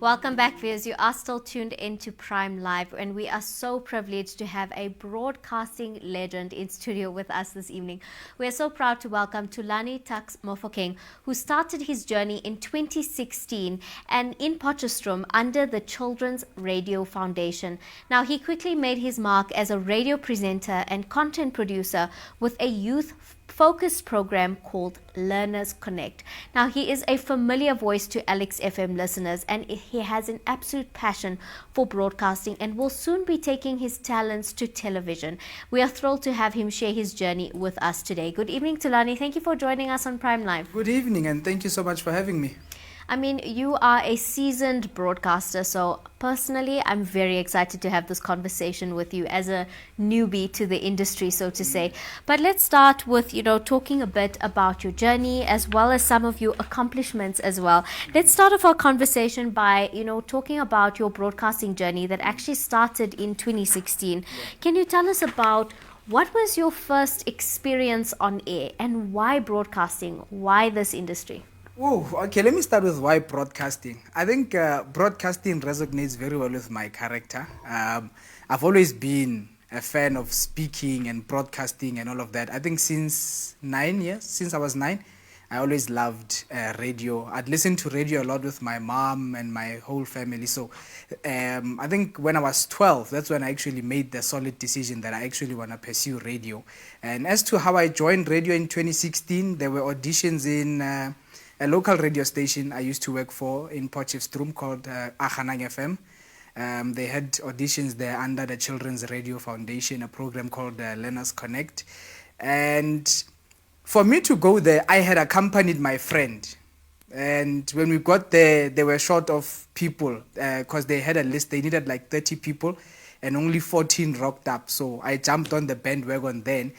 Welcome back, viewers. You are still tuned into Prime Live, and we are so privileged to have a broadcasting legend in studio with us this evening. We are so proud to welcome Thulani Tuks Mofokeng, who started his journey in 2016 and in Potchefstroom under the Children's Radio Foundation. Now, he quickly made his mark as a radio presenter and content producer with a youth focused program called Learners Connect. Now, he is a familiar voice to Alex FM listeners, and he has an absolute passion for broadcasting and will soon be taking his talents to television. We are thrilled to have him share his journey with us today. Good evening, Thulani. Thank you for joining us on Prime Live. Good evening, and thank you so much for having me. I mean, you are a seasoned broadcaster, so personally, I'm very excited to have this conversation with you as a newbie to the industry, so to say. But let's start with, talking a bit about your journey as well as some of your accomplishments as well. Let's start off our conversation by, talking about your broadcasting journey that actually started in 2016. Can you tell us about what was your first experience on air and why broadcasting? Why this industry? Oh, okay, let me start with why broadcasting. I think broadcasting resonates very well with my character. I've always been a fan of speaking and broadcasting and all of that. I think since 9 years, since I was 9, I always loved radio. I'd listen to radio a lot with my mom and my whole family. So I think when I was 12, that's when I actually made the solid decision that I actually want to pursue radio. And as to how I joined radio in 2016, there were auditions in a local radio station I used to work for in Potchefstroom called Aganang FM. They had auditions there under the Children's Radio Foundation, a program called Learners Connect. And for me to go there, I had accompanied my friend. And when we got there, they were short of people because they had a list. They needed like 30 people and only 14 rocked up. So I jumped on the bandwagon then.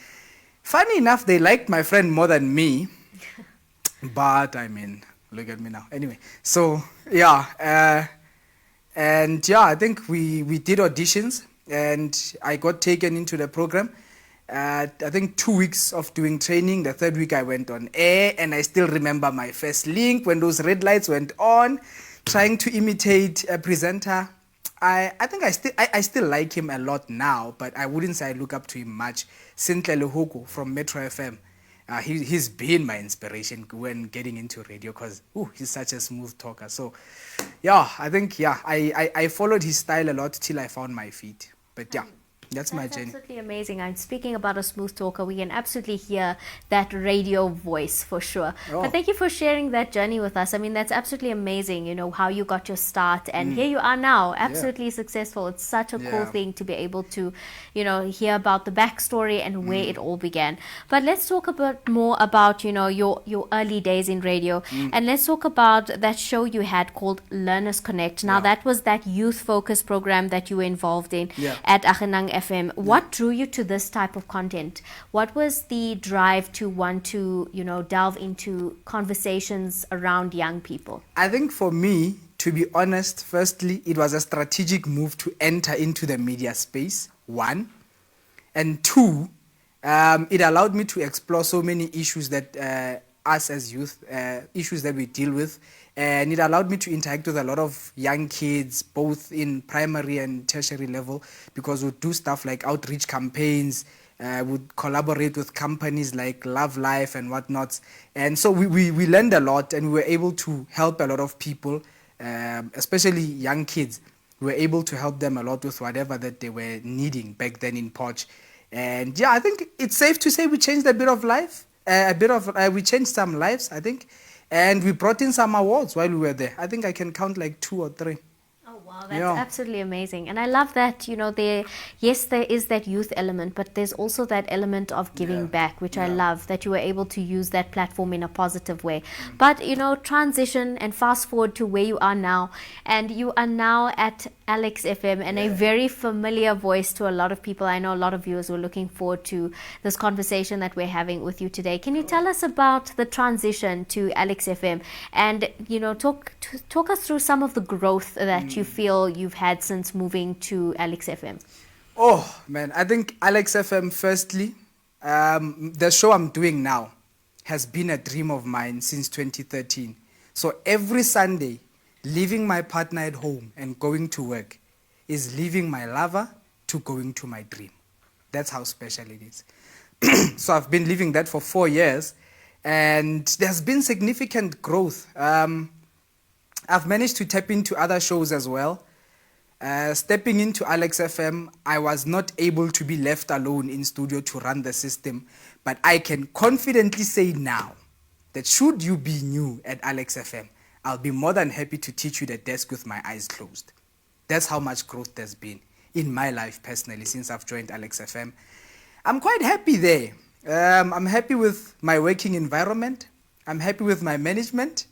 Funny enough, they liked my friend more than me. But I mean, look at me now. Anyway, so yeah, I think we did auditions and I got taken into the program. I think 2 weeks of doing training. The third week I went on air, and I still remember my first link when those red lights went on, trying to imitate a presenter. I think I still like him a lot now, but I wouldn't say I look up to him much. Sintle Lehoko from Metro FM. He's been my inspiration when getting into radio because he's such a smooth talker. So, yeah, I think, I followed his style a lot till I found my feet. But, yeah. That's my journey. Absolutely amazing. I'm speaking about a smooth talker. We can absolutely hear that radio voice for sure. Oh. But thank you for sharing that journey with us. I mean, that's absolutely amazing, how you got your start. And here you are now, absolutely successful. It's such a cool thing to be able to, hear about the backstory and where it all began. But let's talk a bit more about, your early days in radio. And let's talk about that show you had called Learners Connect. Now, that was that youth-focused program that you were involved in at Aganang FM. What drew you to this type of content? What was the drive to want to, delve into conversations around young people? I think for me, to be honest, firstly, it was a strategic move to enter into the media space, one. And two, it allowed me to explore so many issues that us as youth, issues that we deal with. And it allowed me to interact with a lot of young kids, both in primary and tertiary level, because we'd do stuff like outreach campaigns, would collaborate with companies like Love Life and whatnot. And so we learned a lot, and we were able to help a lot of people, especially young kids. We were able to help them a lot with whatever that they were needing back then in Potch. And I think it's safe to say we changed a bit of life. We changed some lives, I think. And we brought in some awards while we were there. I think I can count like 2 or 3. Oh, wow. That's absolutely amazing. And I love that, there is that youth element, but there's also that element of giving back, which I love, that you were able to use that platform in a positive way. But, transition and fast forward to where you are now. And you are now at Alex FM and a very familiar voice to a lot of people. I know a lot of viewers were looking forward to this conversation that we're having with you today. Can you tell us about the transition to Alex FM and, talk us through some of the growth that you feel you've had since moving to Alex FM? Oh, man, I think Alex FM, firstly, the show I'm doing now has been a dream of mine since 2013. So every Sunday, leaving my partner at home and going to work is leaving my lover to going to my dream. That's how special it is. So I've been living that for 4 years, and there's been significant growth. I've managed to tap into other shows as well. Stepping into Alex FM, I was not able to be left alone in studio to run the system, but I can confidently say now that should you be new at Alex FM, I'll be more than happy to teach you the desk with my eyes closed. That's how much growth there's been in my life personally since I've joined Alex FM. I'm quite happy there. I'm happy with my working environment. I'm happy with my management.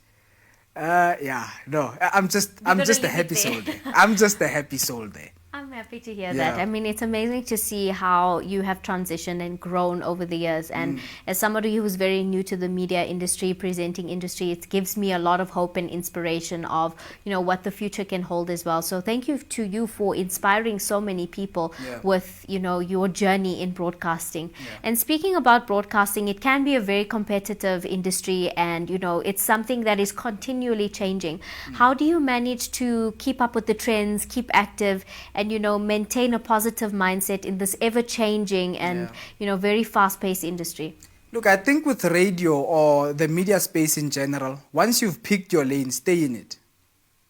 I'm just a happy soul there. I'm just a happy soul there. I'm happy to hear that. I mean, it's amazing to see how you have transitioned and grown over the years. And as somebody who's very new to the media industry, presenting industry, it gives me a lot of hope and inspiration of, what the future can hold as well. So thank you to you for inspiring so many people with, your journey in broadcasting. And speaking about broadcasting, it can be a very competitive industry, and, it's something that is continually changing. How do you manage to keep up with the trends, keep active, and maintain a positive mindset in this ever-changing and very fast-paced industry? Look, I think with radio or the media space in general, once you've picked your lane, stay in it.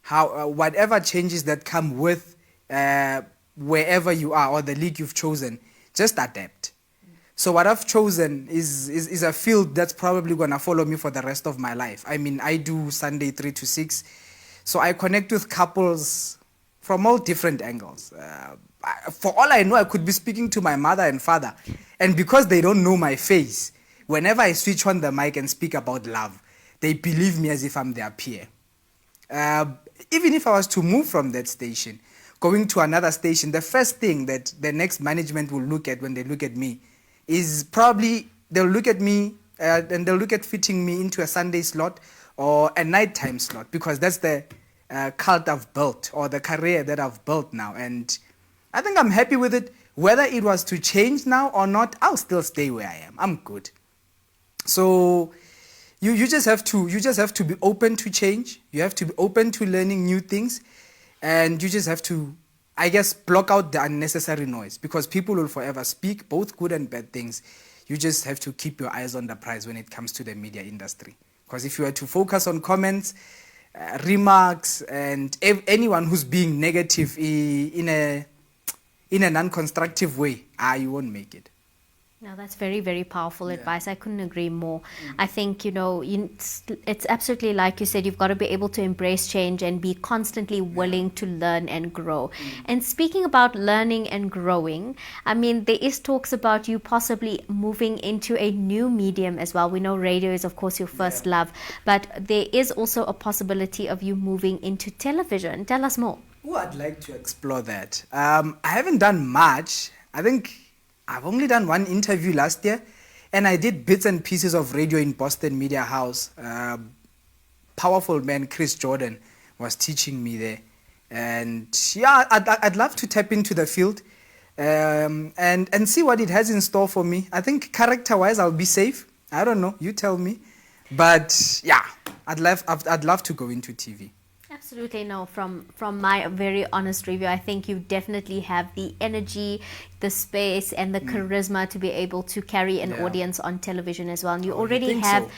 Whatever changes that come with wherever you are or the league you've chosen, just adapt. So what I've chosen is a field that's probably going to follow me for the rest of my life. I mean, I do Sunday 3 to 6, so I connect with couples from all different angles. For all I know, I could be speaking to my mother and father. And because they don't know my face, whenever I switch on the mic and speak about love, they believe me as if I'm their peer. Even if I was to move from that station, going to another station, the first thing that the next management will look at when they look at me is probably they'll look at me and they'll look at fitting me into a Sunday slot or a nighttime slot, because that's the cult I've built, or the career that I've built now, and I think I'm happy with it. Whether it was to change now or not, I'll still stay where I am. I'm good. So you just have to be open to change. You have to be open to learning new things, and you just have to, I guess, block out the unnecessary noise, because people will forever speak both good and bad things. You just have to keep your eyes on the prize when it comes to the media industry, because if you were to focus on comments, remarks, and anyone who's being negative in a non-constructive way, you won't make it. No, that's very, very powerful advice. I couldn't agree more. I think, it's absolutely like you said, you've got to be able to embrace change and be constantly willing to learn and grow. And speaking about learning and growing, I mean, there is talks about you possibly moving into a new medium as well. We know radio is, of course, your first love, but there is also a possibility of you moving into television. Tell us more. Oh, I'd like to explore that. I haven't done much. I think I've only done one interview last year, and I did bits and pieces of radio in Boston Media House. Powerful man Chris Jordan was teaching me there, and I'd love to tap into the field and see what it has in store for me. I think character-wise, I'll be safe. I don't know, you tell me, but I'd love to go into TV. Absolutely. No, from my very honest review, I think you definitely have the energy, the space, and the charisma to be able to carry an audience on television as well. And you already have. So?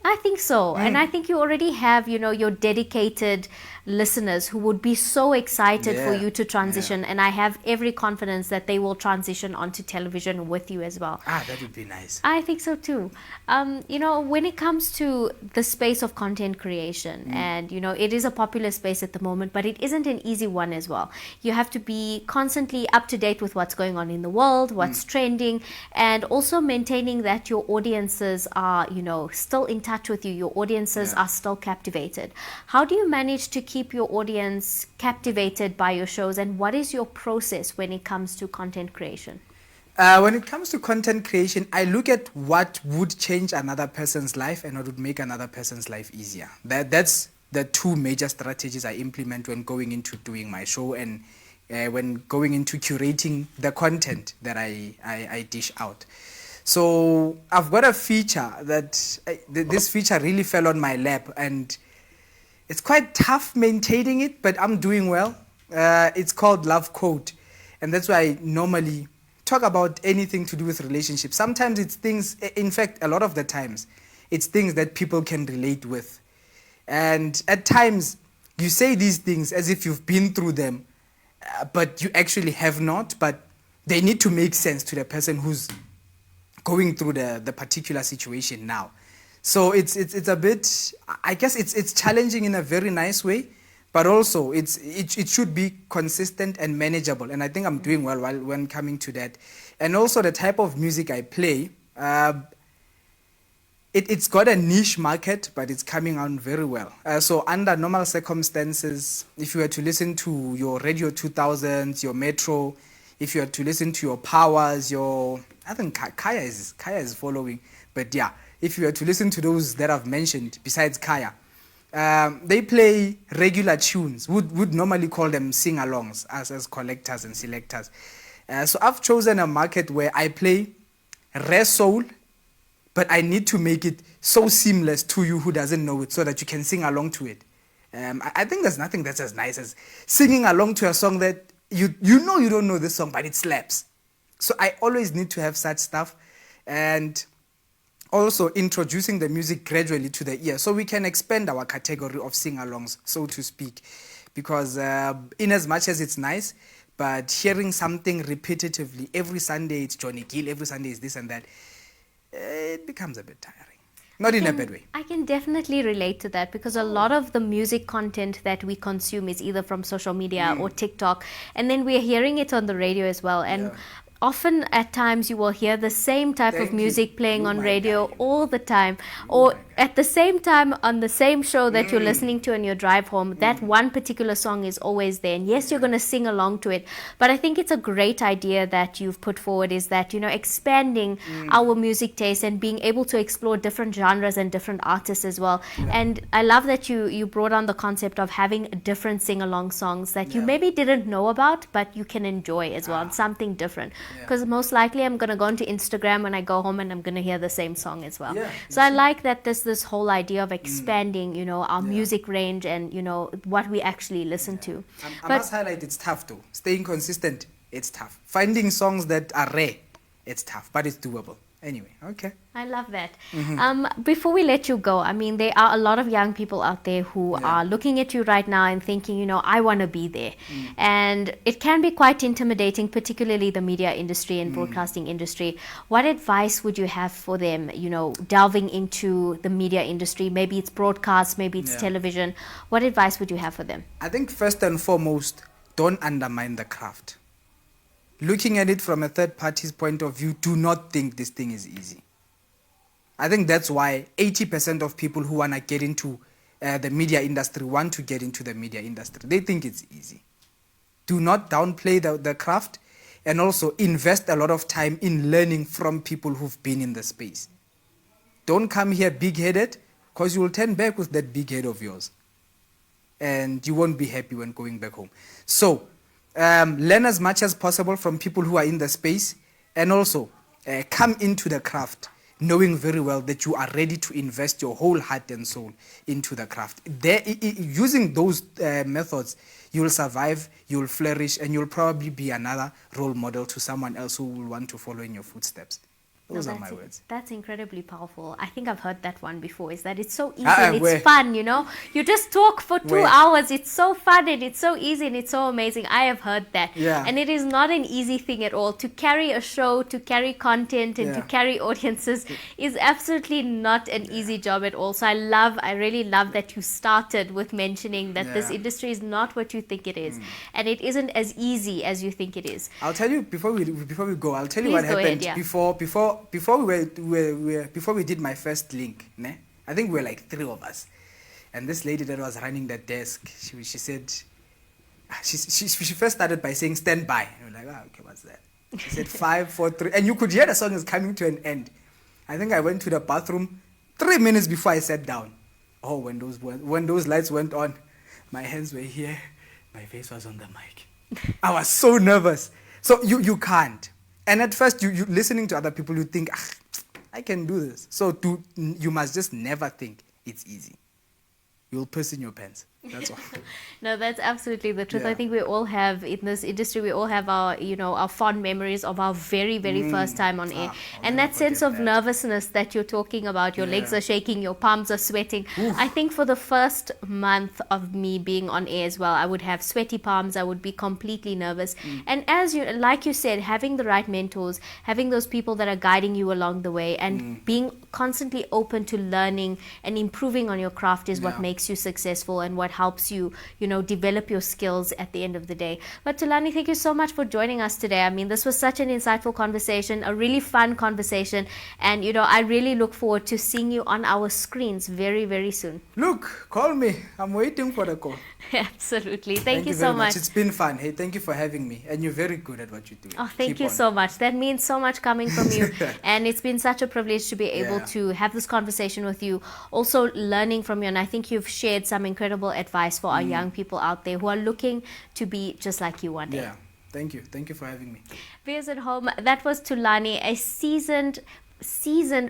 I think so. And I think you already have, your dedicated listeners who would be so excited for you to transition. And I have every confidence that they will transition onto television with you as well. That would be nice. I think so too. When it comes to the space of content creation, and, it is a popular space at the moment, but it isn't an easy one as well. You have to be constantly up to date with what's going on in the world, what's trending, and also maintaining that your audiences are, still in touch with you. Your audiences are still captivated. How do you manage to keep your audience captivated by your shows, and what is your process when it comes to content creation? When it comes to content creation, I look at what would change another person's life and what would make another person's life easier. That's the two major strategies I implement when going into doing my show and when going into curating the content that I dish out. So I've got a feature that this feature really fell on my lap, and It's quite tough maintaining it, but I'm doing well. It's called Love Code, and that's why I normally talk about anything to do with relationships. Sometimes it's things, in fact, a lot of the times, it's things that people can relate with. And at times, you say these things as if you've been through them, but you actually have not, but they need to make sense to the person who's going through the particular situation now. So it's a bit, I guess it's challenging in a very nice way, but also it should be consistent and manageable. And I think I'm doing well when coming to that. And also the type of music I play, it's got a niche market, but it's coming on very well. So under normal circumstances, if you were to listen to your Radio 2000s, your Metro, if you were to listen to your Powers, I think Kaya is following, but yeah, if you were to listen to those that I've mentioned, besides Kaya, they play regular tunes. Would normally call them sing-alongs as collectors and selectors. So I've chosen a market where I play rare soul, but I need to make it so seamless to you who doesn't know it so that you can sing along to it. I think there's nothing that's as nice as singing along to a song that you know you don't know this song, but it slaps. So I always need to have such stuff, and also introducing the music gradually to the ear so we can expand our category of sing-alongs, so to speak. Because in as much as it's nice, but hearing something repetitively, every Sunday it's Johnny Gill, every Sunday is this and that, it becomes a bit tiring. Not in a bad way. I can definitely relate to that, because a lot of the music content that we consume is either from social media or TikTok, and then we're hearing it on the radio as well. And often at times you will hear the same type of music playing on radio all the time, or at the same time on the same show that you're listening to on your drive home. That one particular song is always there, and yes, you're going to sing along to it. But I think it's a great idea that you've put forward, is that, you know, expanding our music taste and being able to explore different genres and different artists as well. And I love that you brought on the concept of having different sing-along songs that you maybe didn't know about, but you can enjoy as well. Something different. Because most likely I'm going to go onto Instagram when I go home and I'm going to hear the same song as well. So I like that this whole idea of expanding, you know, our music range and, you know, what we actually listen to. I must highlight, it's tough though. Staying consistent, it's tough. Finding songs that are rare, it's tough, but it's doable. Anyway, okay. I love that. Before we let you go, I mean, there are a lot of young people out there who are looking at you right now and thinking, you know, I want to be there. And it can be quite intimidating, particularly the media industry and broadcasting industry. What advice would you have for them, you know, delving into the media industry? Maybe it's broadcast, maybe it's television. What advice would you have for them? I think first and foremost, don't undermine the craft. Looking at it from a third party's point of view, do not think this thing is easy. I think that's why 80% of people who want to get into the media industry want to get into the media industry. They think it's easy. Do not downplay the craft, and also invest a lot of time in learning from people who've been in the space. Don't come here big-headed, because you will turn back with that big head of yours. And you won't be happy when going back home. So, learn as much as possible from people who are in the space, and also come into the craft knowing very well that you are ready to invest your whole heart and soul into the craft. Using those methods, you will survive, you will flourish, and you'll probably be another role model to someone else who will want to follow in your footsteps. Those are my words. That's incredibly powerful. I think I've heard that one before, is that it's so easy and it's fun, you know. You just talk for 2 hours. It's so fun and it's so easy and it's so amazing. I have heard that. And it is not an easy thing at all. To carry a show, to carry content and to carry audiences is absolutely not an easy job at all. So I really love that you started with mentioning that this industry is not what you think it is. And it isn't as easy as you think it is. I'll tell you, before we go, I'll tell you what happened before we did my first link, ne? I think we were like 3 of us, and this lady that was running the desk, she said, she first started by saying stand by, and we're like, okay, what's that? She said 5, 4, 3, and you could hear the song is coming to an end. I think I went to the bathroom 3 minutes before I sat down. Oh, when those lights went on, my hands were here, my face was on the mic. I was so nervous. So you can't. And at first, you listening to other people, you think, I can do this. So you must just never think it's easy. you'll piss in your pants. That's all. No, that's absolutely the truth. Yeah. I think we all have in this industry. We all have our, our fond memories of our very, very first time on air, I'll and never that sense forget of that. nervousness that you're talking about. Your legs Yeah. are shaking, your palms are sweating. I think for the first month of me being on air as well, I would have sweaty palms. I would be completely nervous. And as you, like you said, having the right mentors, having those people that are guiding you along the way, and being constantly open to learning and improving on your craft is what Yeah. makes you successful and what helps you, develop your skills at the end of the day. But Thulani, thank you so much for joining us today. I mean, this was such an insightful conversation, a really fun conversation. And, I really look forward to seeing you on our screens very, very soon. Look, call me. I'm waiting for the call. Absolutely. Thank you very so much. It's been fun. Hey, thank you for having me. And you're very good at what you do. Oh, thank Keep you on. so much. That means so much coming from you. And it's been such a privilege to be able Yeah. to have this conversation with you, also learning from you. And I think you've shared some incredible advice for our young people out there who are looking to be just like you one day. Yeah. Thank you. Thank you for having me. Viewers at home, that was Thulani, a seasoned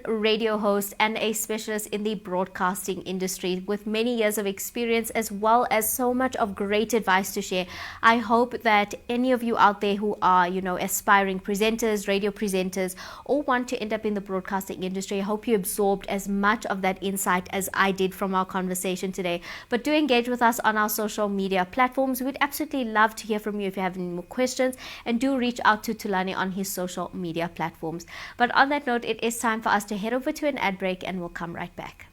radio host and a specialist in the broadcasting industry with many years of experience, as well as so much of great advice to share. I hope that any of you out there who are, aspiring presenters, radio presenters, or want to end up in the broadcasting industry, I hope you absorbed as much of that insight as I did from our conversation today. But do engage with us on our social media platforms. We'd absolutely love to hear from you if you have any more questions, and do reach out to Thulani on his social media platforms. But on that note, it is time for us to head over to an ad break, and we'll come right back.